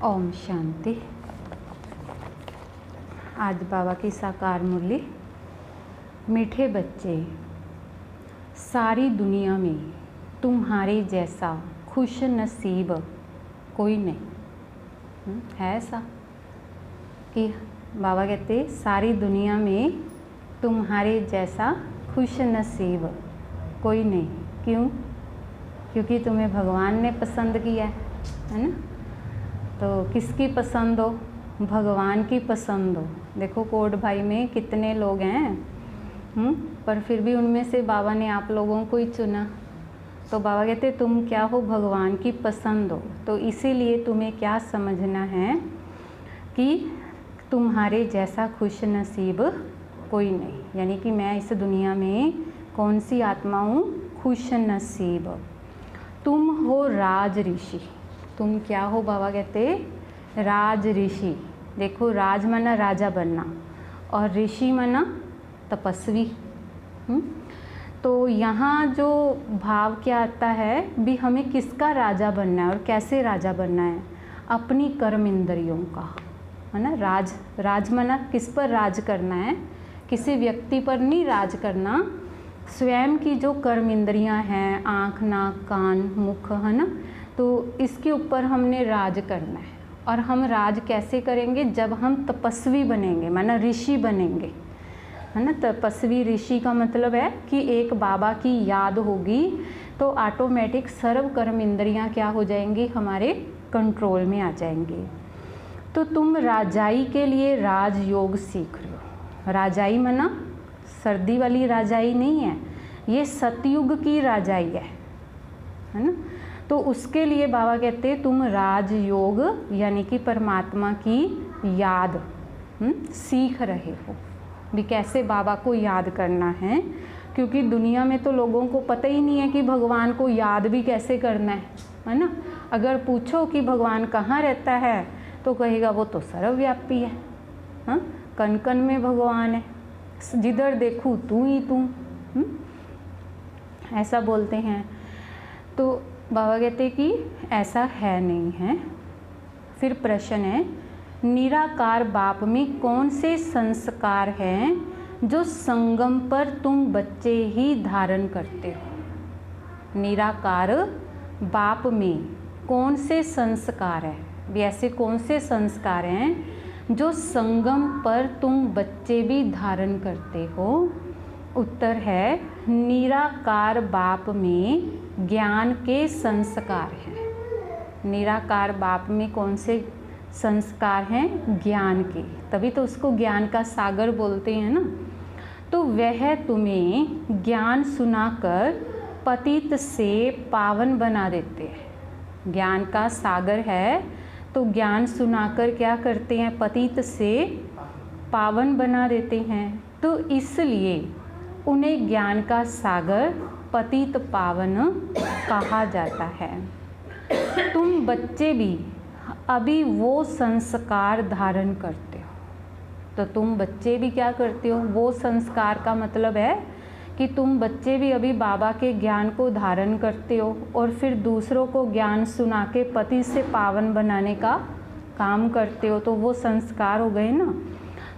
ओम शांति। आज बाबा की साकार मुरली। मीठे बच्चे, सारी दुनिया में तुम्हारे जैसा खुश नसीब कोई नहीं है। ऐसा कि बाबा कहते सारी दुनिया में तुम्हारे जैसा खुश नसीब कोई नहीं। क्यों? क्योंकि तुम्हें भगवान ने पसंद किया है ना। तो किसकी पसंद हो? भगवान की पसंद हो। देखो कोट भाई में कितने लोग हैं, पर फिर भी उनमें से बाबा ने आप लोगों को ही चुना। तो बाबा कहते तुम क्या हो? भगवान की पसंद हो। तो इसीलिए तुम्हें क्या समझना है कि तुम्हारे जैसा खुश नसीब कोई नहीं। यानी कि मैं इस दुनिया में कौन सी आत्मा हूँ? खुश नसीब। तुम हो राज ऋषि। तुम क्या हो? बाबा कहते राज ऋषि। देखो राज माना राजा बनना और ऋषि माना तपस्वी। तो यहाँ जो भाव क्या आता है भी, हमें किसका राजा बनना है और कैसे राजा बनना है? अपनी कर्म इंद्रियों का, है ना। राज माना किस पर राज करना है? किसी व्यक्ति पर नहीं राज करना। स्वयं की जो कर्म इंद्रियाँ हैं, आँख, नाक, कान, मुख, है ना, तो इसके ऊपर हमने राज करना है। और हम राज कैसे करेंगे? जब हम तपस्वी बनेंगे, माना ऋषि बनेंगे, है ना। तपस्वी ऋषि का मतलब है कि एक बाबा की याद होगी तो ऑटोमेटिक सर्व कर्म इंद्रियाँ क्या हो जाएंगी? हमारे कंट्रोल में आ जाएंगी। तो तुम राजाई के लिए राजयोग सीख रहे हो। राजाई माना सर्दी वाली राजाई नहीं है, ये सतयुग की राजाई है ना। तो उसके लिए बाबा कहते तुम राजयोग यानी कि परमात्मा की याद सीख रहे हो भी, कैसे बाबा को याद करना है। क्योंकि दुनिया में तो लोगों को पता ही नहीं है कि भगवान को याद भी कैसे करना है ना। अगर पूछो कि भगवान कहाँ रहता है तो कहेगा वो तो सर्वव्यापी है, हाँ, कण कण में भगवान है, जिधर देखूँ तू ही तू, ऐसा बोलते हैं। तो बाबा कहते कि ऐसा है नहीं है। फिर प्रश्न है, निराकार बाप में कौन से संस्कार हैं जो संगम पर तुम बच्चे ही धारण करते हो? निराकार बाप में कौन से संस्कार हैं? भी ऐसे कौन से संस्कार हैं जो संगम पर तुम बच्चे भी धारण करते हो? उत्तर है, निराकार बाप में ज्ञान के संस्कार हैं। निराकार बाप में कौन से संस्कार हैं? ज्ञान के, तभी तो उसको ज्ञान का सागर बोलते हैं ना। तो वह तुम्हें ज्ञान सुनाकर पतित से पावन बना देते हैं। ज्ञान का सागर है तो ज्ञान सुनाकर क्या करते हैं? पतित से पावन बना देते हैं। तो इसलिए उन्हें ज्ञान का सागर, पतित पावन कहा जाता है। तुम बच्चे भी अभी वो संस्कार धारण करते हो। तो तुम बच्चे भी क्या करते हो? वो संस्कार का मतलब है कि तुम बच्चे भी अभी बाबा के ज्ञान को धारण करते हो और फिर दूसरों को ज्ञान सुना के पति से पावन बनाने का काम करते हो। तो वो संस्कार हो गए ना।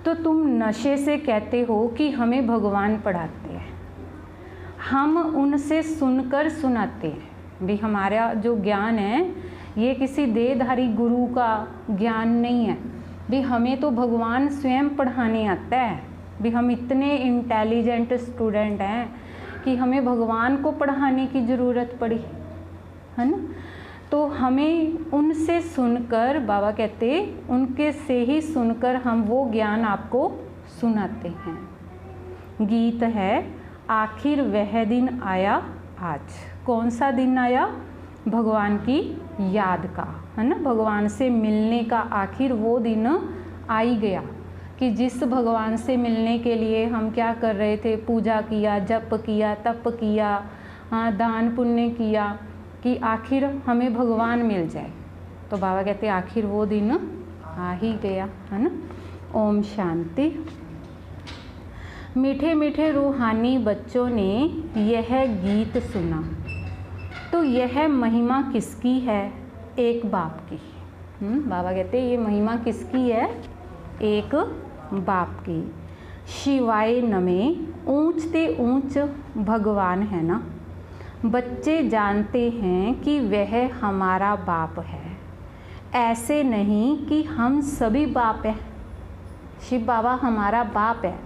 तो तुम नशे से कहते हो कि हमें भगवान पढ़ाते हैं, हम उनसे सुनकर सुनाते हैं भी। हमारा जो ज्ञान है ये किसी देहधारी गुरु का ज्ञान नहीं है भी, हमें तो भगवान स्वयं पढ़ाने आता है भी। हम इतने इंटेलिजेंट स्टूडेंट हैं कि हमें भगवान को पढ़ाने की ज़रूरत पड़ी, है ना। तो हमें उनसे सुनकर, बाबा कहते उनके से ही सुनकर हम वो ज्ञान आपको सुनाते हैं। गीत है, आखिर वह दिन आया आज। कौन सा दिन आया? भगवान की याद का, है ना। भगवान से मिलने का आखिर वो दिन आ ही गया कि जिस भगवान से मिलने के लिए हम क्या कर रहे थे? पूजा किया, जप किया, तप किया, हाँ, दान पुण्य किया कि आखिर हमें भगवान मिल जाए। तो बाबा कहते आखिर वो दिन आ ही गया, है ना। ओम शांति। मीठे मीठे रूहानी बच्चों ने यह गीत सुना तो यह महिमा किसकी है? एक बाप की, बाबा कहते हैं ये महिमा किसकी है? एक बाप की। शिवाय नमे, ऊंच ते ऊंच भगवान है ना। बच्चे जानते हैं कि वह हमारा बाप है, ऐसे नहीं कि हम सभी बाप हैं। शिव बाबा हमारा बाप है,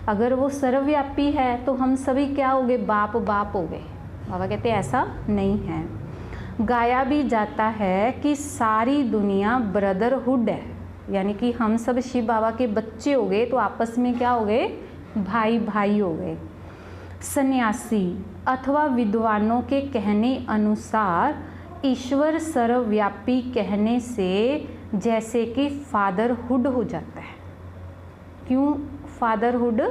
अगर वो सर्वव्यापी है तो हम सभी क्या हो गए? बाप बाप हो गए। बाबा कहते हैं ऐसा नहीं है। गाया भी जाता है कि सारी दुनिया ब्रदरहुड है, यानी कि हम सब शिव बाबा के बच्चे हो गए तो आपस में क्या हो गए? भाई भाई हो गए। सन्यासी अथवा विद्वानों के कहने अनुसार ईश्वर सर्वव्यापी कहने से जैसे कि फादरहुड हो जाता है। क्यों फादरहुड?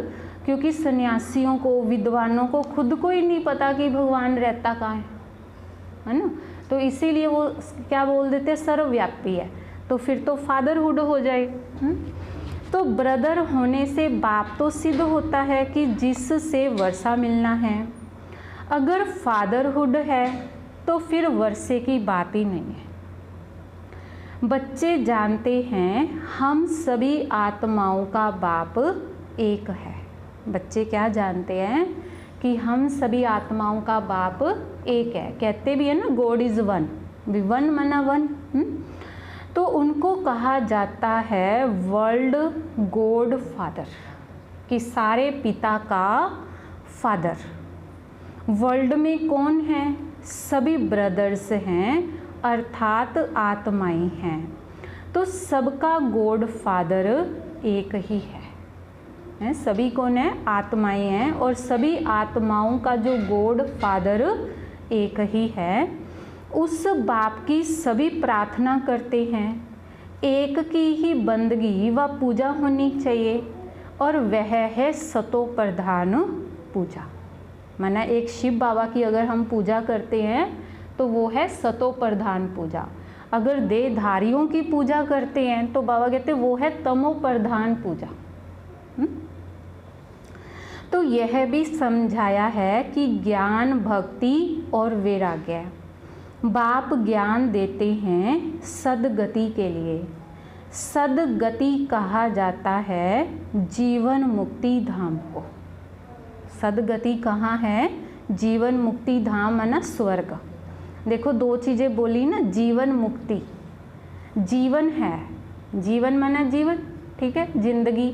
क्योंकि सन्यासियों को, विद्वानों को खुद को ही नहीं पता कि भगवान रहता कहाँ है ना, तो इसीलिए वो क्या बोल देते? सर्वव्यापी है, तो फिर तो फादरहुड हो जाए। तो ब्रदर होने से बाप तो सिद्ध होता है कि जिससे वर्षा मिलना है। अगर फादरहुड है तो फिर वर्षे की बात ही नहीं है। बच्चे जानते हैं हम सभी आत्माओं का बाप एक है। बच्चे क्या जानते हैं? कि हम सभी आत्माओं का बाप एक है। कहते भी है ना, गॉड इज़ वन, वन माना वन। तो उनको कहा जाता है वर्ल्ड गॉड फादर, कि सारे पिता का फादर। वर्ल्ड में कौन है? सभी ब्रदर्स हैं, अर्थात आत्माएं हैं। तो सबका गॉड फादर एक ही है। सभी कौन है? आत्माएं हैं, और सभी आत्माओं का जो गॉड फादर एक ही है। उस बाप की सभी प्रार्थना करते हैं। एक की ही बंदगी व पूजा होनी चाहिए, और वह है सतो प्रधान पूजा। माना एक शिव बाबा की अगर हम पूजा करते हैं तो वो है सतो प्रधान पूजा। अगर देहधारियों की पूजा करते हैं तो बाबा कहते हैं वो है तमो प्रधान पूजा। तो यह भी समझाया है कि ज्ञान, भक्ति और वैराग्य, बाप ज्ञान देते हैं सदगति के लिए। सदगति कहा जाता है जीवन मुक्ति धाम को। सदगति कहाँ है? जीवन मुक्ति धाम माना स्वर्ग। देखो दो चीज़ें बोली ना, जीवन मुक्ति, जीवन है, जीवन माना जीवन, ठीक है, जिंदगी,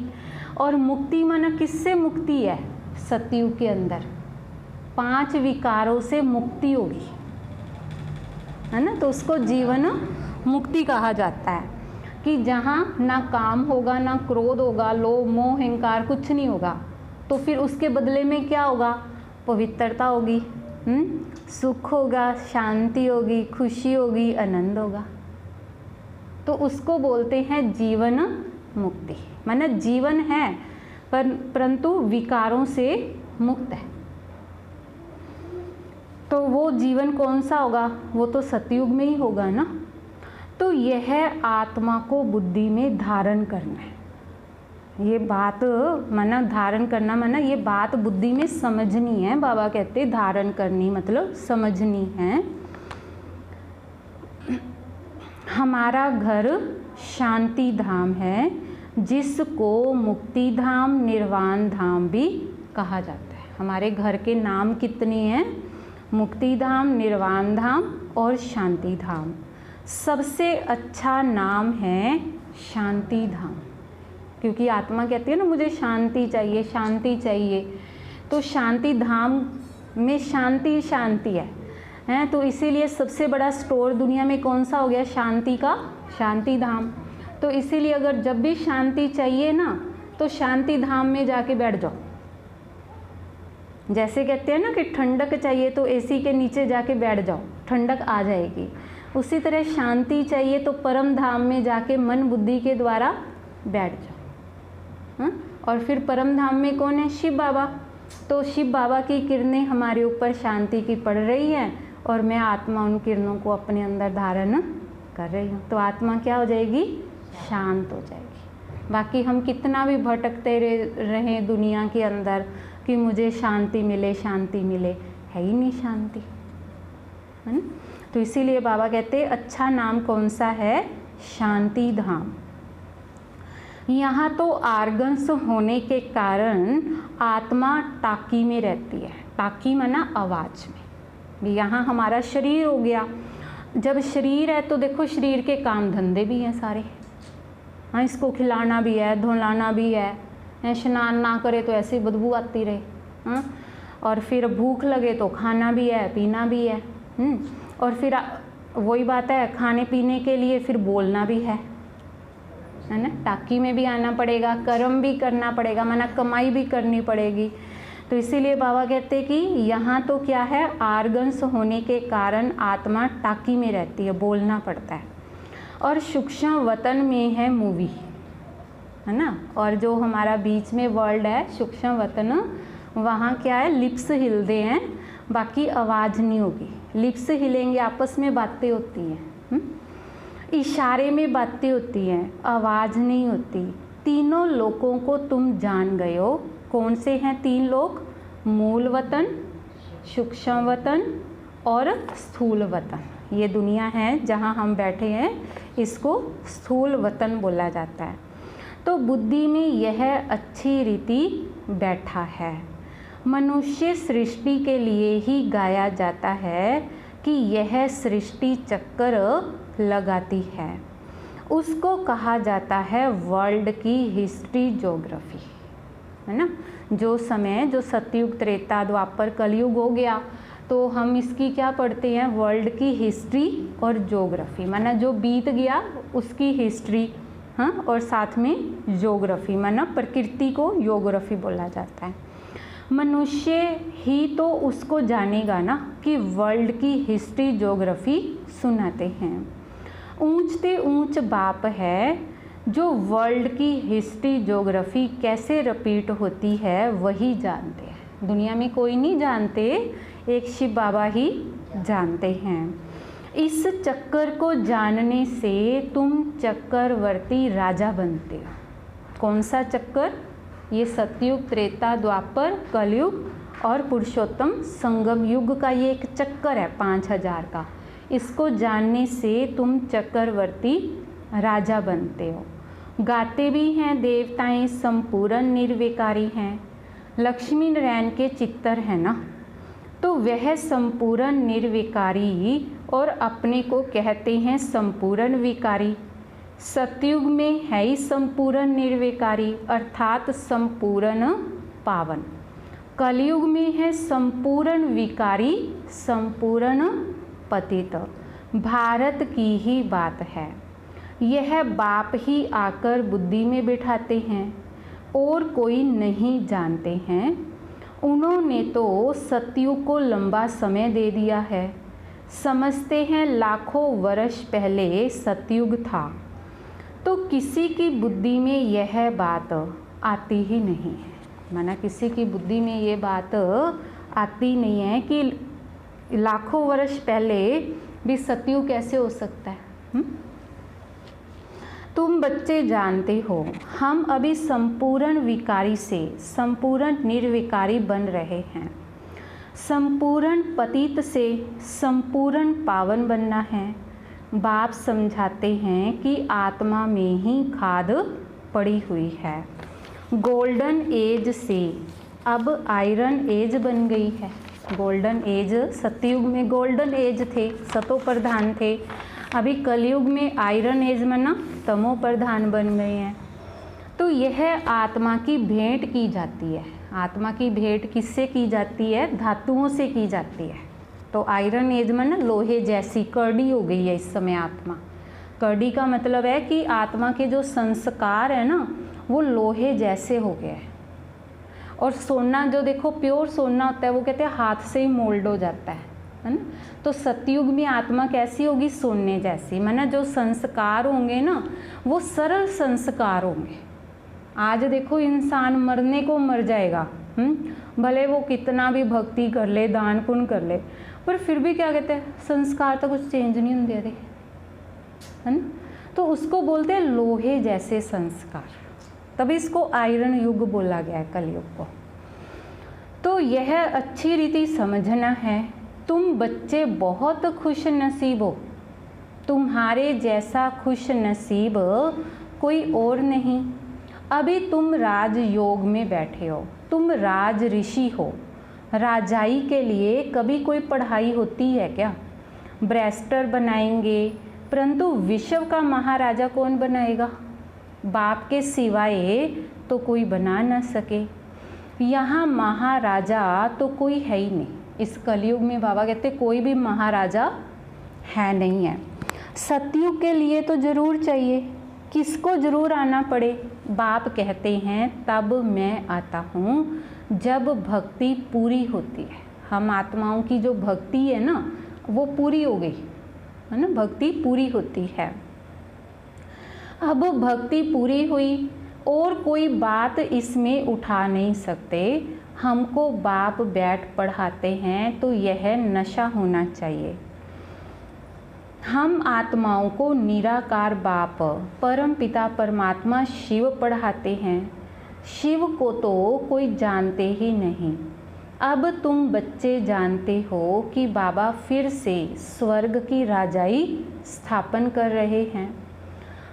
और मुक्ति माना किससे मुक्ति है? सतयुग के अंदर 5 विकारों से मुक्ति होगी, है ना, तो उसको जीवन मुक्ति कहा जाता है। कि जहाँ ना काम होगा, ना क्रोध होगा, लोभ मोह अहंकार कुछ नहीं होगा, तो फिर उसके बदले में क्या होगा? पवित्रता होगी, सुख होगा, शांति होगी, खुशी होगी, आनंद होगा। तो उसको बोलते हैं जीवन मुक्ति। माना जीवन है परंतु विकारों से मुक्त है। तो वो जीवन कौन सा होगा? वो तो सतयुग में ही होगा ना। तो यह आत्मा को बुद्धि में धारण करना है। ये बात माना धारण करना, माना ये बात बुद्धि में समझनी है। बाबा कहते धारण करनी मतलब समझनी है। हमारा घर शांति धाम है, जिसको मुक्ति धाम, निर्वाण धाम भी कहा जाता है। हमारे घर के नाम कितने हैं? मुक्ति धाम, निर्वाण धाम और शांति धाम। सबसे अच्छा नाम है शांति धाम, क्योंकि आत्मा कहती है ना मुझे शांति चाहिए, शांति चाहिए। तो शांति धाम में शांति शांति है, तो इसीलिए सबसे बड़ा स्टोर दुनिया में कौन सा हो गया? शांति का, शांति धाम। तो इसीलिए अगर जब भी शांति चाहिए ना तो शांति धाम में जाके बैठ जाओ। जैसे कहते हैं ना कि ठंडक चाहिए तो एसी के नीचे जाके बैठ जाओ, ठंडक आ जाएगी। उसी तरह शांति चाहिए तो परम धाम में जाके मन बुद्धि के द्वारा बैठ जाओ। और फिर परम धाम में कौन है? शिव बाबा। तो शिव बाबा की किरणें हमारे ऊपर शांति की पड़ रही हैं और मैं आत्मा उन किरणों को अपने अंदर धारण कर रही हूँ। तो आत्मा क्या हो जाएगी? शांत हो जाएगी। बाकी हम कितना भी भटकते रहें दुनिया के अंदर कि मुझे शांति मिले, शांति मिले, है ही नहीं शांति, है ना। तो इसीलिए बाबा कहते हैं अच्छा नाम कौन सा है? शांति धाम। यहाँ तो आर्गन्स होने के कारण आत्मा टाकी में रहती है। टाकी माना आवाज़ में। यहाँ हमारा शरीर हो गया। जब शरीर है तो देखो शरीर के काम धंधे भी हैं सारे। हाँ, इसको खिलाना भी है, धुलाना भी है, स्नान ना करे तो ऐसी बदबू आती रहे। हाँ, और फिर भूख लगे तो खाना भी है, पीना भी है। और फिर वही बात है, खाने पीने के लिए फिर बोलना भी है ना। टाकी में भी आना पड़ेगा, कर्म भी करना पड़ेगा, माना कमाई भी करनी पड़ेगी। तो इसीलिए बाबा कहते कि यहाँ तो क्या है, आर्गन्स होने के कारण आत्मा टाकी में रहती है, बोलना पड़ता है। और सूक्ष्म वतन में है मूवी, है ना। और जो हमारा बीच में वर्ल्ड है सूक्ष्म वतन, वहाँ क्या है, लिप्स हिलते हैं, बाकी आवाज़ नहीं होगी। लिप्स हिलेंगे, आपस में बातें होती हैं, इशारे में बातें होती हैं, आवाज़ नहीं होती। तीनों लोकों को तुम जान गए हो। कौन से हैं 3 लोक? मूल वतन, सूक्ष्म वतन और स्थूल वतन। ये दुनिया है जहाँ हम बैठे हैं, इसको स्थूल वतन बोला जाता है। तो बुद्धि में यह अच्छी रीति बैठा है। मनुष्य सृष्टि के लिए ही गाया जाता है कि यह सृष्टि चक्कर लगाती है। उसको कहा जाता है वर्ल्ड की हिस्ट्री ज्योग्राफी, है ना। जो समय, जो सतयुग, त्रेता, द्वापर, कलयुग हो गया तो हम इसकी क्या पढ़ते हैं, वर्ल्ड की हिस्ट्री और ज्योग्राफी, माना जो बीत गया उसकी हिस्ट्री, हाँ, और साथ में ज्योग्राफी, माना प्रकृति को ज्योग्राफी बोला जाता है। मनुष्य ही तो उसको जानेगा ना कि वर्ल्ड की हिस्ट्री ज्योग्राफी सुनाते हैं। ऊंचते ऊंच बाप है जो वर्ल्ड की हिस्ट्री ज्योग्राफी कैसे रिपीट होती है वही जानते हैं। दुनिया में कोई नहीं जानते, एक शिव बाबा ही जानते हैं। इस चक्कर को जानने से तुम चक्रवर्ती राजा बनते हो। कौन सा चक्कर? ये सतयुग, त्रेता, द्वापर, कलयुग और पुरुषोत्तम संगम युग का ये एक चक्कर है 5000 का। इसको जानने से तुम चक्रवर्ती राजा बनते हो। गाते भी हैं देवताएं संपूर्ण निर्विकारी हैं। लक्ष्मी नारायण के चित्तर है ना, तो वह संपूर्ण निर्विकारी और अपने को कहते हैं संपूर्ण विकारी। सतयुग में है ही संपूर्ण निर्विकारी अर्थात संपूर्ण पावन। कलयुग में है संपूर्ण विकारी, संपूर्ण पतित। भारत की ही बात है। यह बाप ही आकर बुद्धि में बिठाते हैं और कोई नहीं जानते हैं। उन्होंने तो सतयुग को लंबा समय दे दिया है। समझते हैं लाखों वर्ष पहले सतयुग था। तो किसी की बुद्धि में यह बात आती ही नहीं है, माना किसी की बुद्धि में ये बात आती नहीं है कि लाखों वर्ष पहले भी सतयुग कैसे हो सकता है। तुम बच्चे जानते हो हम अभी संपूर्ण विकारी से संपूर्ण निर्विकारी बन रहे हैं। संपूर्ण पतित से संपूर्ण पावन बनना है। बाप समझाते हैं कि आत्मा में ही खाद पड़ी हुई है। गोल्डन एज से अब आयरन एज बन गई है। गोल्डन एज, सतयुग में गोल्डन एज थे, सतो प्रधान थे। अभी कलयुग में आयरन एज माना तमो प्रधान बन गए हैं। तो यह आत्मा की भेंट की जाती है। आत्मा की भेंट किससे की जाती है? धातुओं से की जाती है। तो आयरन एज में ना लोहे जैसी करड़ी हो गई है इस समय आत्मा। करड़ी का मतलब है कि आत्मा के जो संस्कार है ना वो लोहे जैसे हो गए हैं। और सोना जो देखो प्योर सोना होता है वो कहते हैं हाथ से ही मोल्ड हो जाता है ना। तो सतयुग में आत्मा कैसी होगी? सोने जैसी। माना जो संस्कार होंगे ना वो सरल संस्कार होंगे। आज देखो इंसान मरने को मर जाएगा, भले वो कितना भी भक्ति कर ले, दान पुण्य कर ले, पर फिर भी क्या कहते हैं संस्कार तो कुछ चेंज नहीं होते थे, है ना। तो उसको बोलते हैं लोहे जैसे संस्कार। तभी इसको आयरन युग बोला गया है कलयुग को। तो यह अच्छी रीति समझना है। तुम बच्चे बहुत खुश नसीब हो। तुम्हारे जैसा खुश नसीब कोई और नहीं। अभी तुम राजयोग में बैठे हो, तुम राज ऋषि हो। राजाई के लिए कभी कोई पढ़ाई होती है क्या? बैरिस्टर बनाएंगे, परंतु विश्व का महाराजा कौन बनाएगा? बाप के सिवाय तो कोई बना न सके। यहाँ महाराजा तो कोई है ही नहीं। इस कलयुग में बाबा कहते कोई भी महाराजा है नहीं है। सतयुग के लिए तो ज़रूर चाहिए, किसको ज़रूर आना पड़े? बाप कहते हैं तब मैं आता हूँ जब भक्ति पूरी होती है। हम आत्माओं की जो भक्ति है ना वो पूरी हो गई है ना, भक्ति पूरी होती है। अब भक्ति पूरी हुई और कोई बात इसमें उठा नहीं सकते। हमको बाप बैठ पढ़ाते हैं तो यह नशा होना चाहिए। हम आत्माओं को निराकार बाप परम पिता परमात्मा शिव पढ़ाते हैं। शिव को तो कोई जानते ही नहीं। अब तुम बच्चे जानते हो कि बाबा फिर से स्वर्ग की राजाई स्थापन कर रहे हैं।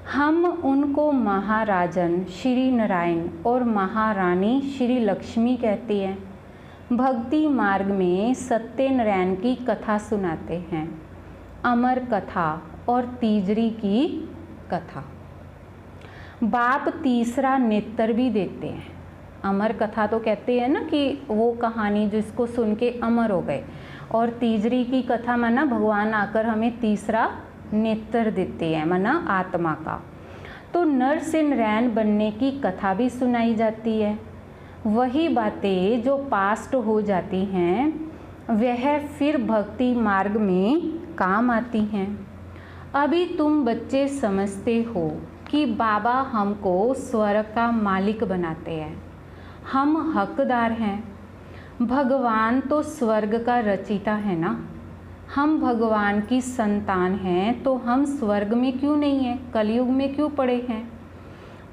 हम उनको महाराजन श्री नारायण और महारानी श्री लक्ष्मी कहते हैं। भक्ति मार्ग में सत्यनारायण की कथा सुनाते हैं, अमर कथा और तीजरी की कथा। बाप तीसरा नेत्र भी देते हैं। अमर कथा तो कहते हैं ना कि वो कहानी जिसको सुन के अमर हो गए, और तीजरी की कथा माना भगवान आकर हमें तीसरा नेत्र देते हैं, माना आत्मा का। तो नर से नारायण बनने की कथा भी सुनाई जाती है। वही बातें जो पास्ट हो जाती हैं वह फिर भक्ति मार्ग में काम आती हैं। अभी तुम बच्चे समझते हो कि बाबा हमको स्वर्ग का मालिक बनाते हैं, हम हकदार हैं। भगवान तो स्वर्ग का रचिता है ना। हम भगवान की संतान हैं तो हम स्वर्ग में क्यों नहीं हैं, कलयुग में क्यों पड़े हैं?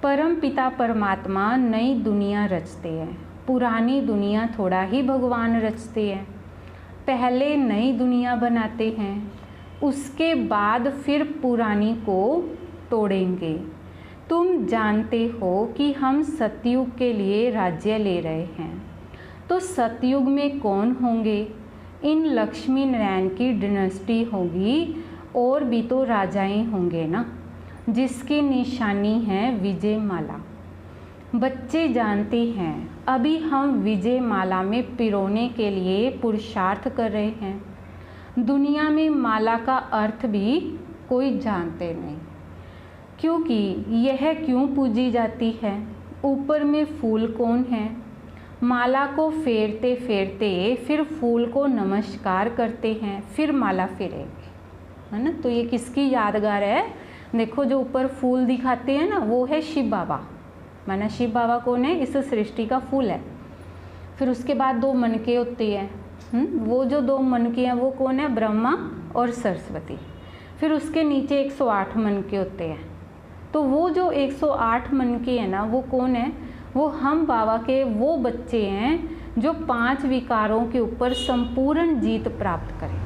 परम पिता परमात्मा नई दुनिया रचते हैं, पुरानी दुनिया थोड़ा ही भगवान रचते हैं। पहले नई दुनिया बनाते हैं, उसके बाद फिर पुरानी को तोड़ेंगे। तुम जानते हो कि हम सतयुग के लिए राज्य ले रहे हैं, तो सतयुग में कौन होंगे? इन लक्ष्मी नारायण की डिनेस्टी होगी और भी तो राजाएं होंगे ना, जिसकी निशानी है विजय माला। बच्चे जानते हैं अभी हम विजय माला में पिरोने के लिए पुरुषार्थ कर रहे हैं। दुनिया में माला का अर्थ भी कोई जानते नहीं, क्योंकि यह क्यों पूजी जाती है? ऊपर में फूल कौन है? माला को फेरते फेरते फिर फूल को नमस्कार करते हैं, फिर माला फेरेंगे, है ना। तो ये किसकी यादगार है? देखो जो ऊपर फूल दिखाते हैं ना वो है शिव बाबा, माना शिव बाबा कौन है? इस सृष्टि का फूल है। फिर उसके बाद दो मनके होते हैं, वो जो दो मनके हैं वो कौन है? ब्रह्मा और सरस्वती। फिर उसके नीचे 108 मनके होते हैं। तो वो जो 108 मनके हैं ना वो कौन है? वो हम बाबा के वो बच्चे हैं जो 5 विकारों के ऊपर संपूर्ण जीत प्राप्त करें।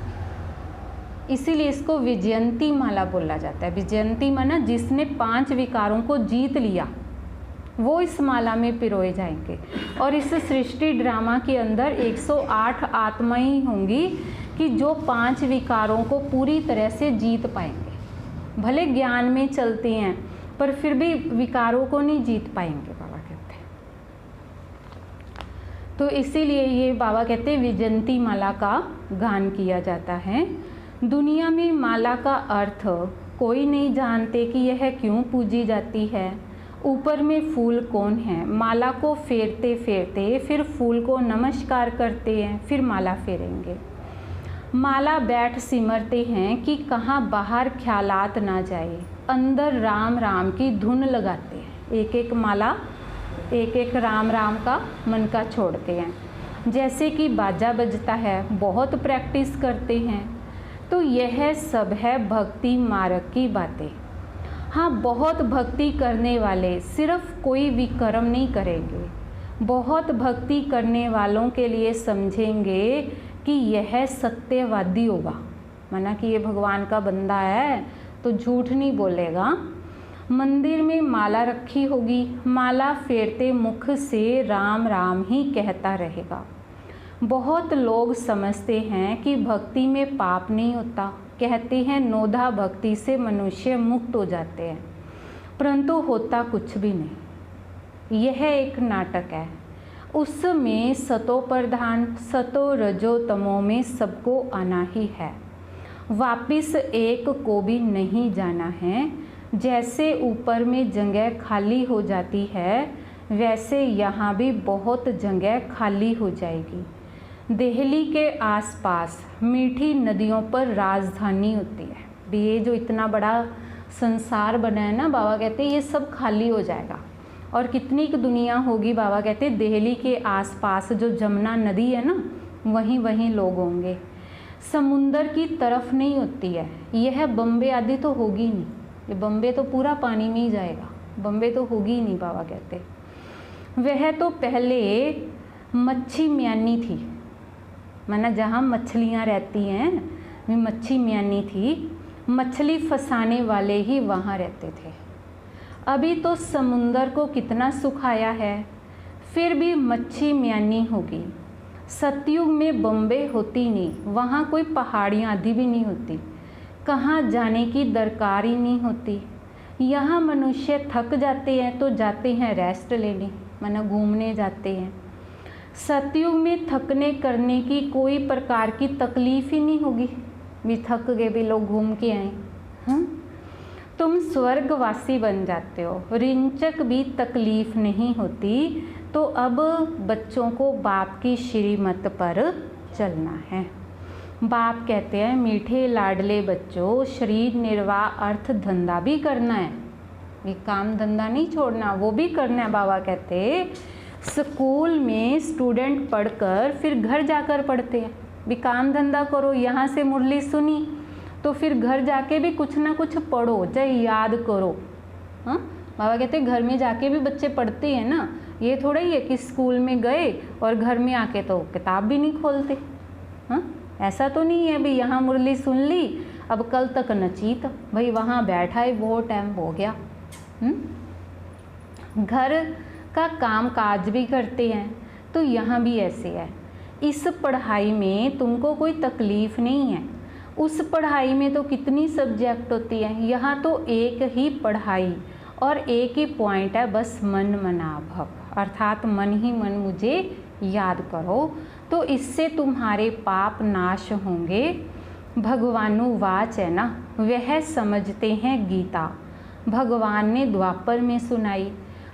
इसीलिए इसको विजयंती माला बोला जाता है। विजयंती माना जिसने 5 विकारों को जीत लिया वो इस माला में पिरोए जाएंगे। और इस सृष्टि ड्रामा के अंदर 108 आत्माएं होंगी कि जो 5 विकारों को पूरी तरह से जीत पाएंगे। भले ज्ञान में चलते हैं पर फिर भी विकारों को नहीं जीत पाएंगे, बाबा कहते हैं। तो इसीलिए ये बाबा कहते हैं विजयंती माला का गान किया जाता है। दुनिया में माला का अर्थ कोई नहीं जानते कि यह क्यों पूजी जाती है। ऊपर में फूल कौन है? माला को फेरते फेरते फिर फूल को नमस्कार करते हैं, फिर माला फेरेंगे। माला बैठ सिमरते हैं कि कहाँ बाहर ख्यालात ना जाए, अंदर राम राम की धुन लगाते हैं। एक एक माला एक एक राम राम का मन का छोड़ते हैं। जैसे कि बाजा बजता है, बहुत प्रैक्टिस करते हैं। तो यह सब है भक्ति मार्ग की बातें। हाँ, बहुत भक्ति करने वाले सिर्फ कोई भी कर्म नहीं करेंगे। बहुत भक्ति करने वालों के लिए समझेंगे कि यह सत्यवादी होगा, माना कि ये भगवान का बंदा है तो झूठ नहीं बोलेगा। मंदिर में माला रखी होगी, माला फेरते मुख से राम राम ही कहता रहेगा। बहुत लोग समझते हैं कि भक्ति में पाप नहीं होता, कहते हैं नोधा भक्ति से मनुष्य मुक्त हो जाते हैं, परंतु होता कुछ भी नहीं। यह एक नाटक है, उसमें सतो प्रधान, सतो रजो तमो में सबको आना ही है, वापिस एक को भी नहीं जाना है। जैसे ऊपर में जगह खाली हो जाती है, वैसे यहाँ भी बहुत जगह खाली हो जाएगी। दिल्ली के आसपास मीठी नदियों पर राजधानी होती है। भी ये जो इतना बड़ा संसार बना है ना, बाबा कहते हैं ये सब खाली हो जाएगा। और कितनी की दुनिया होगी, बाबा कहते हैं दिल्ली के आसपास जो जमुना नदी है ना, वहीं वहीं लोग होंगे। समुंदर की तरफ नहीं होती है, यह बम्बे आदि तो होगी नहीं, ये बम्बे तो पूरा पानी में ही जाएगा, बम्बे तो होगी ही नहीं। बाबा कहते वह तो पहले मच्छी म्यानी थी, माना जहाँ मछलियाँ रहती हैं वे मच्छी म्यानी थी, मछली फंसाने वाले ही वहाँ रहते थे। अभी तो समुंदर को कितना सुखाया है, फिर भी मच्छी म्यानी होगी। सतयुग में बम्बे होती नहीं, वहाँ कोई पहाड़ियाँ आदि भी नहीं होती, कहाँ जाने की दरकार ही नहीं होती। यहाँ मनुष्य थक जाते हैं तो जाते हैं रेस्ट लेने, माना घूमने जाते हैं। सतयुग में थकने करने की कोई प्रकार की तकलीफ ही नहीं होगी, भी थक गए भी लोग घूम के आए। तुम स्वर्गवासी बन जाते हो, रिंचक भी तकलीफ नहीं होती। तो अब बच्चों को बाप की श्रीमत पर चलना है। बाप कहते हैं मीठे लाडले बच्चों, शरीर निर्वाह अर्थ धंधा भी करना है, ये काम धंधा नहीं छोड़ना, वो भी करना है। बाबा कहते स्कूल में स्टूडेंट पढ़कर फिर घर जाकर पढ़ते हैं, भी काम धंधा करो। यहाँ से मुरली सुनी तो फिर घर जाके भी कुछ ना कुछ पढ़ो, चाहे याद करो। हाँ, बाबा कहते घर में जाके भी बच्चे पढ़ते हैं ना, ये थोड़ा ही है कि स्कूल में गए और घर में आके तो किताब भी नहीं खोलते। हाँ, ऐसा तो नहीं है भी यहाँ मुरली सुन ली, अब कल तक नचीत भाई वहाँ बैठा है, बहुत टाइम हो गया। घर का काम काज भी करते हैं, तो यहाँ भी ऐसे है। इस पढ़ाई में तुमको कोई तकलीफ नहीं है, उस पढ़ाई में तो कितनी सब्जेक्ट होती है, यहाँ तो एक ही पढ़ाई और एक ही पॉइंट है, बस मन मना भव, अर्थात मन ही मन मुझे याद करो, तो इससे तुम्हारे पाप नाश होंगे। भगवानुवाच है ना, वह समझते हैं गीता, भगवान ने द्वापर में सुनाई,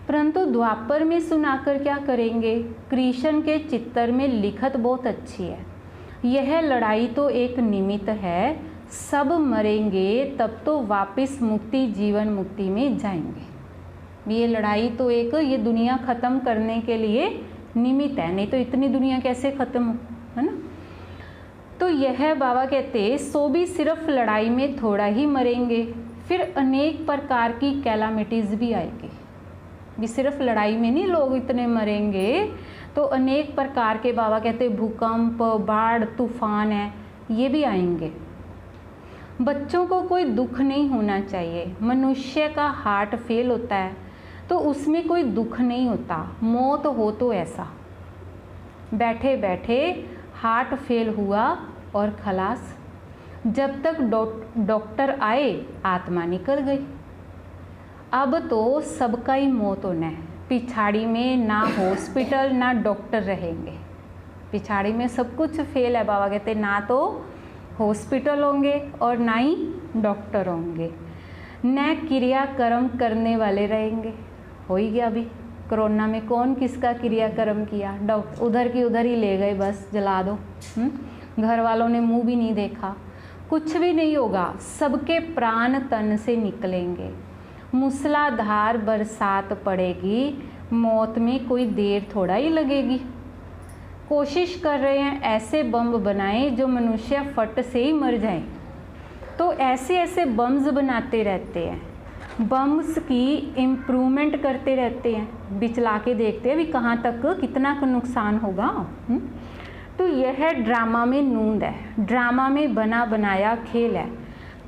परंतु द्वापर में सुनाकर क्या करेंगे। कृष्ण के चित्तर में लिखत बहुत अच्छी है, यह लड़ाई तो एक निमित्त है, सब मरेंगे तब तो वापस मुक्ति जीवन मुक्ति में जाएंगे। ये लड़ाई तो एक ये दुनिया ख़त्म करने के लिए निमित्त है, नहीं तो इतनी दुनिया कैसे ख़त्म हो, है ना। तो यह बाबा कहते सो भी सिर्फ लड़ाई में थोड़ा ही मरेंगे, फिर अनेक प्रकार की कैलामिटीज़ भी आएगी। भी सिर्फ लड़ाई में नहीं लोग इतने मरेंगे, तो अनेक प्रकार के बाबा कहते भूकंप, बाढ़, तूफान है, ये भी आएंगे। बच्चों को कोई दुख नहीं होना चाहिए। मनुष्य का हार्ट फेल होता है तो उसमें कोई दुख नहीं होता, मौत हो तो ऐसा बैठे बैठे हार्ट फेल हुआ और खलास, जब तक डॉक्टर आए आत्मा निकल गई। अब तो सबका ही मौत होना है, पिछाड़ी में ना हॉस्पिटल ना डॉक्टर रहेंगे, पिछाड़ी में सब कुछ फेल है। बाबा कहते ना तो हॉस्पिटल होंगे और ना ही डॉक्टर होंगे, न क्रियाकर्म करने वाले रहेंगे। हो ही गया अभी कोरोना में, कौन किसका क्रियाकर्म किया, डॉक्टर उधर की उधर ही ले गए, बस जला दो। घर वालों ने मुंह भी नहीं देखा, कुछ भी नहीं होगा, सबके प्राण तन से निकलेंगे। मूसलाधार बरसात पड़ेगी, मौत में कोई देर थोड़ा ही लगेगी। कोशिश कर रहे हैं ऐसे बम बनाएं जो मनुष्य फट से ही मर जाए, तो ऐसे ऐसे बम्स बनाते रहते हैं, बम्स की इम्प्रूवमेंट करते रहते हैं, बिचला के देखते हैं भी कहाँ तक कितना का नुकसान होगा। तो यह ड्रामा में नूंद है, ड्रामा में बना बनाया खेल है।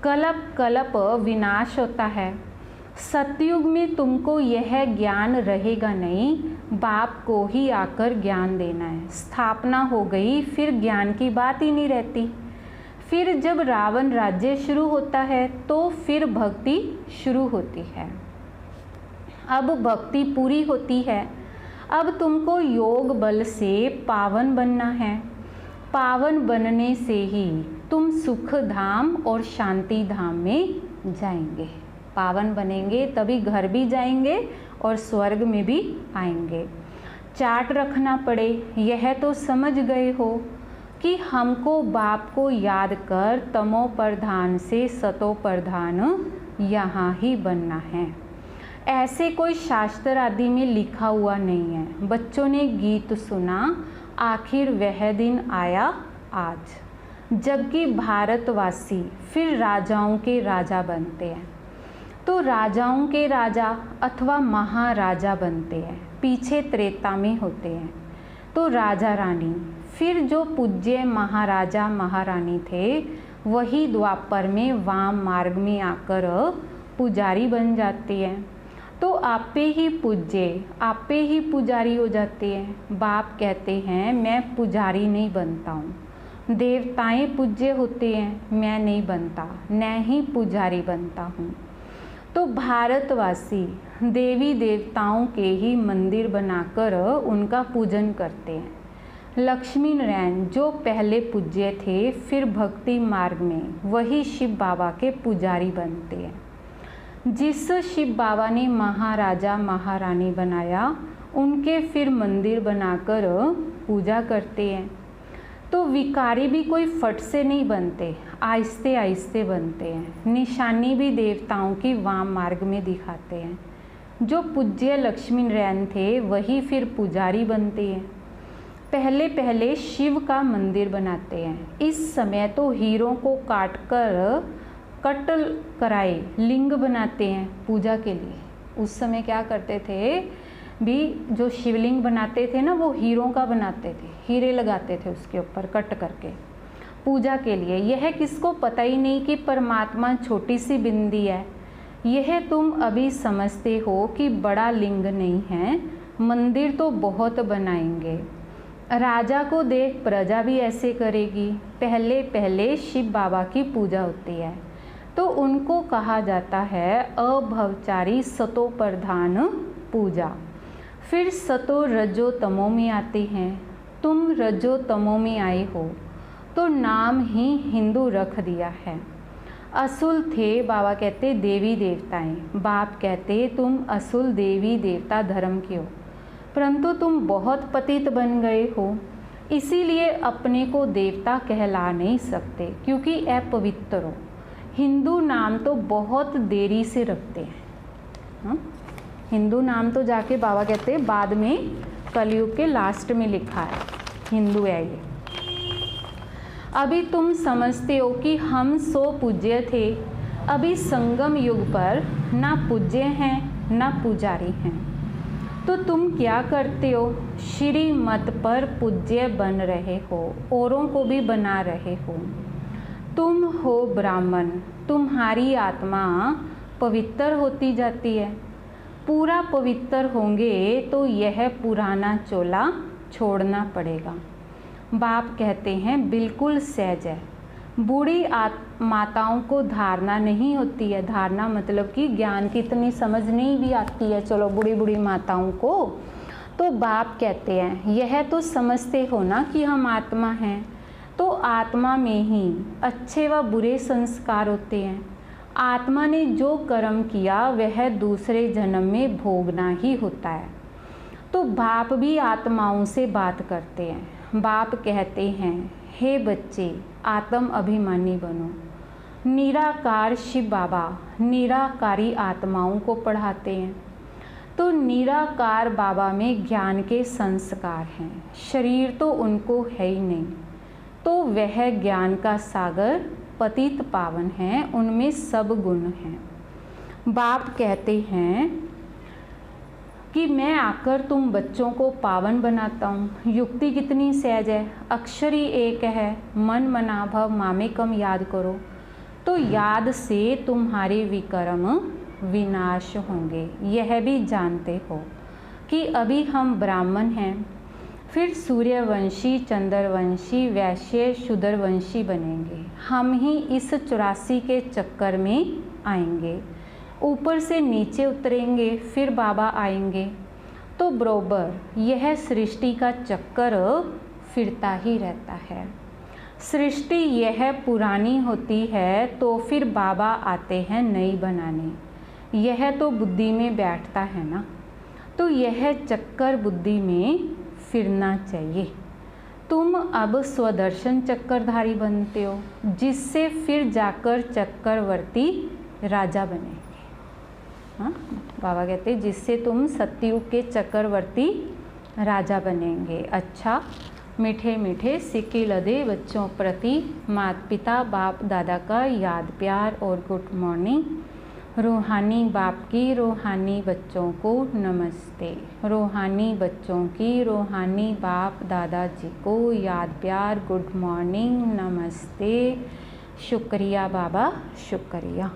कलप कलप विनाश होता है। सतयुग में तुमको यह ज्ञान रहेगा नहीं, बाप को ही आकर ज्ञान देना है। स्थापना हो गई, फिर ज्ञान की बात ही नहीं रहती। फिर जब रावण राज्य शुरू होता है तो फिर भक्ति शुरू होती है। अब भक्ति पूरी होती है। अब तुमको योग बल से पावन बनना है। पावन बनने से ही तुम सुख धाम और शांति धाम में जाएंगे। पावन बनेंगे तभी घर भी जाएंगे और स्वर्ग में भी आएंगे। चार्ट रखना पड़े, यह तो समझ गए हो कि हमको बाप को याद कर तमो प्रधान से सतो प्रधान यहाँ ही बनना है। ऐसे कोई शास्त्र आदि में लिखा हुआ नहीं है। बच्चों ने गीत सुना, आखिर वह दिन आया आज, जबकि भारतवासी फिर राजाओं के राजा बनते हैं। तो राजाओं के राजा अथवा महाराजा बनते हैं, पीछे त्रेता में होते हैं तो राजा रानी। फिर जो पूज्य महाराजा महारानी थे वही द्वापर में वाम मार्ग में आकर पुजारी बन जाती है। तो आपे ही पूज्य, आपे ही पुजारी हो जाती है। बाप कहते हैं मैं पुजारी नहीं बनता हूँ, देवताएं पूज्य होते हैं, मैं नहीं बनता, न ही पुजारी बनता हूँ। तो भारतवासी देवी देवताओं के ही मंदिर बनाकर उनका पूजन करते हैं। लक्ष्मी नारायण जो पहले पूज्य थे, फिर भक्ति मार्ग में वही शिव बाबा के पुजारी बनते हैं। जिस शिव बाबा ने महाराजा महारानी बनाया, उनके फिर मंदिर बनाकर पूजा करते हैं। तो विकारी भी कोई फट से नहीं बनते, आहिस्ते आहिस्ते बनते हैं। निशानी भी देवताओं की वाम मार्ग में दिखाते हैं। जो पूज्य लक्ष्मी नारायण थे वही फिर पुजारी बनते हैं। पहले पहले शिव का मंदिर बनाते हैं। इस समय तो हीरों को काट कर कट कराए लिंग बनाते हैं पूजा के लिए। उस समय क्या करते थे भी, जो शिवलिंग बनाते थे ना वो हीरों का बनाते थे, हीरे लगाते थे उसके ऊपर कट करके पूजा के लिए। यह किसको पता ही नहीं कि परमात्मा छोटी सी बिंदी है। यह तुम अभी समझते हो कि बड़ा लिंग नहीं है, मंदिर तो बहुत बनाएंगे। राजा को देख प्रजा भी ऐसे करेगी। पहले पहले शिव बाबा की पूजा होती है तो उनको कहा जाता है अभवचारी सतो प्रधान पूजा। फिर सतो रजो तमो में आते हैं। तुम रजो तमो में आए हो तो नाम ही हिंदू रख दिया है। असुल थे बाबा कहते देवी देवताएं, बाप कहते तुम असुल देवी देवता धर्म के हो, परंतु तुम बहुत पतित बन गए हो, इसीलिए अपने को देवता कहला नहीं सकते क्योंकि अपवित्र हो। हिंदू नाम तो बहुत देरी से रखते हैं। हिंदू नाम तो जाके बाबा कहते हैं बाद में कलयुग के लास्ट में लिखा है हिंदू है ये। अभी तुम समझते हो कि हम सो पूज्य थे, अभी संगम युग पर ना पूज्य हैं ना पुजारी हैं। तो तुम क्या करते हो, श्री मत पर पूज्य बन रहे हो, औरों को भी बना रहे हो। तुम हो ब्राह्मण, तुम्हारी आत्मा पवित्र होती जाती है। पूरा पवित्र होंगे तो यह पुराना चोला छोड़ना पड़ेगा। बाप कहते हैं बिल्कुल सहज है। बूढ़ी माताओं को धारणा नहीं होती है। धारणा मतलब कि ज्ञान की इतनी समझ नहीं भी आती है, चलो बूढ़ी बूढ़ी माताओं को। तो बाप कहते हैं यह तो समझते हो ना कि हम आत्मा हैं, तो आत्मा में ही अच्छे व बुरे संस्कार होते हैं। आत्मा ने जो कर्म किया वह दूसरे जन्म में भोगना ही होता है। तो बाप भी आत्माओं से बात करते हैं। बाप कहते हैं हे बच्चे आत्म अभिमानी बनो। निराकार शिव बाबा निराकारी आत्माओं को पढ़ाते हैं। तो निराकार बाबा में ज्ञान के संस्कार हैं, शरीर तो उनको है ही नहीं, तो वह ज्ञान का सागर पतित पावन है, उनमें सब गुण हैं। बाप कहते हैं कि मैं आकर तुम बच्चों को पावन बनाता हूँ। युक्ति कितनी सहज है, अक्षर ही एक है, मन मना भव मामेकम याद करो। तो तो याद से तुम्हारे विकर्म विनाश होंगे। यह भी जानते हो कि अभी हम ब्राह्मण हैं, फिर सूर्यवंशी, चंद्रवंशी, वैश्य, शूद्रवंशी बनेंगे। हम ही इस 84 के चक्कर में आएंगे, ऊपर से नीचे उतरेंगे, फिर बाबा आएंगे। तो बरोबर यह सृष्टि का चक्कर फिरता ही रहता है। सृष्टि यह पुरानी होती है तो फिर बाबा आते हैं नई बनाने। यह तो बुद्धि में बैठता है ना, तो यह चक्कर बुद्धि में फिरना चाहिए। तुम अब स्वदर्शन चक्करधारी बनते हो, जिससे फिर जाकर चक्करवर्ती राजा बनेंगे। हाँ, बाबा कहते हैं जिससे तुम सतयुग के चक्करवर्ती राजा बनेंगे। अच्छा, मीठे मीठे सिक्के लदे बच्चों प्रति माता पिता बाप दादा का याद प्यार और गुड मॉर्निंग। रूहानी बाप की रूहानी बच्चों को नमस्ते। रूहानी बच्चों की रूहानी बाप दादाजी को याद प्यार गुड मॉर्निंग नमस्ते। शुक्रिया बाबा, शुक्रिया।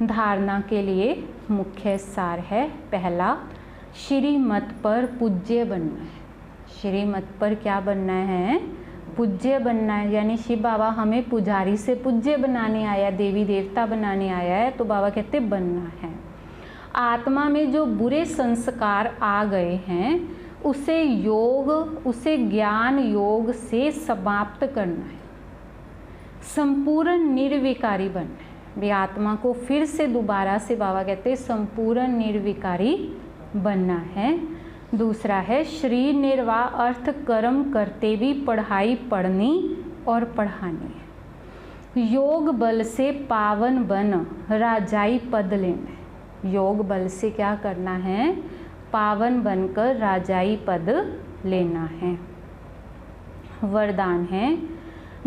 धारणा के लिए मुख्य सार है, पहला, श्रीमत पर पूज्य बनना है। श्रीमत पर क्या बनना है? पूज्य बनना है। यानी शिव बाबा हमें पुजारी से पूज्य बनाने आया, देवी देवता बनाने आया है, तो बाबा कहते बनना है। आत्मा में जो बुरे संस्कार आ गए हैं उसे योग, उसे ज्ञान योग से समाप्त करना है, संपूर्ण निर्विकारी बनना है। भी आत्मा को फिर से दोबारा से बाबा कहते संपूर्ण निर्विकारी बनना है। दूसरा है श्री निर्वाह, अर्थ कर्म करते भी पढ़ाई पढ़नी और पढ़ानी है। योग बल से पावन बन राजाई पद लेना है। योग बल से क्या करना है? पावन बनकर राजाई पद लेना है। वरदान है,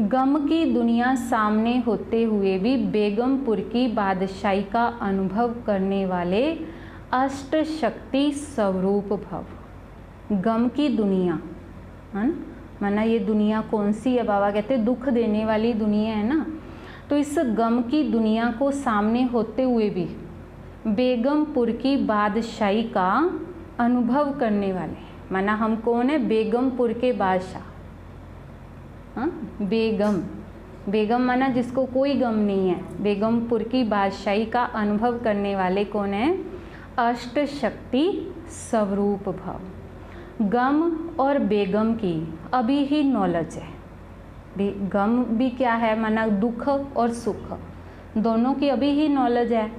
गम की दुनिया सामने होते हुए भी बेगमपुर की बादशाही का अनुभव करने वाले अष्ट शक्ति स्वरूप भव। गम की दुनिया है ना, माना ये दुनिया कौन सी है? बाबा कहते दुख देने वाली दुनिया है ना। तो इस गम की दुनिया को सामने होते हुए भी बेगमपुर की बादशाही का अनुभव करने वाले, माना हम कौन है? बेगमपुर के बादशाह। हाँ, बेगम, बेगम माना जिसको कोई गम नहीं है। बेगमपुर की बादशाही का अनुभव करने वाले कौन है? अष्ट शक्ति स्वरूप भव। गम और बेगम की अभी ही नॉलेज है। गम भी क्या है? माना दुख और सुख, दोनों की अभी ही नॉलेज है।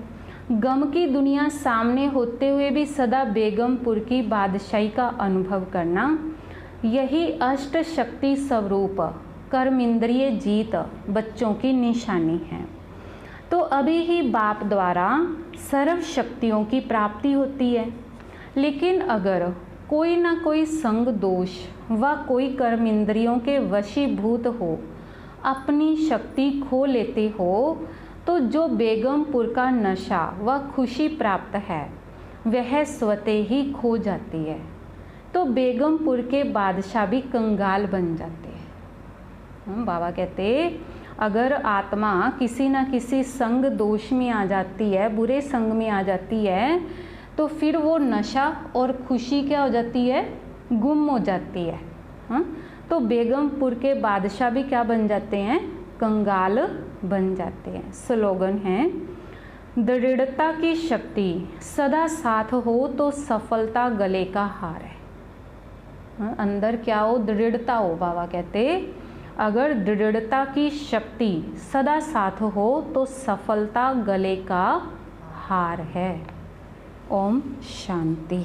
गम की दुनिया सामने होते हुए भी सदा बेगमपुर की बादशाही का अनुभव करना, यही अष्ट शक्ति स्वरूप कर्म इंद्रिय जीत बच्चों की निशानी है। तो अभी ही बाप द्वारा सर्व शक्तियों की प्राप्ति होती है, लेकिन अगर कोई ना कोई संग दोष व कोई कर्म इंद्रियों के वशीभूत हो, अपनी शक्ति खो लेते हो, तो जो बेगमपुर का नशा व खुशी प्राप्त है वह स्वतः ही खो जाती है। तो बेगमपुर के बादशाह भी कंगाल बन जाते हैं। बाबा कहते अगर आत्मा किसी न किसी संग दोष में आ जाती है, बुरे संग में आ जाती है, तो फिर वो नशा और खुशी क्या हो जाती है? गुम हो जाती है। हाँ, तो बेगमपुर के बादशाह भी क्या बन जाते हैं? कंगाल बन जाते हैं। स्लोगन है, दृढ़ता की शक्ति सदा साथ हो तो सफलता गले का हार है। हाँ, अंदर क्या हो? दृढ़ता हो। बाबा कहते अगर दृढ़ता की शक्ति सदा साथ हो तो सफलता गले का हार है। ओम शांति।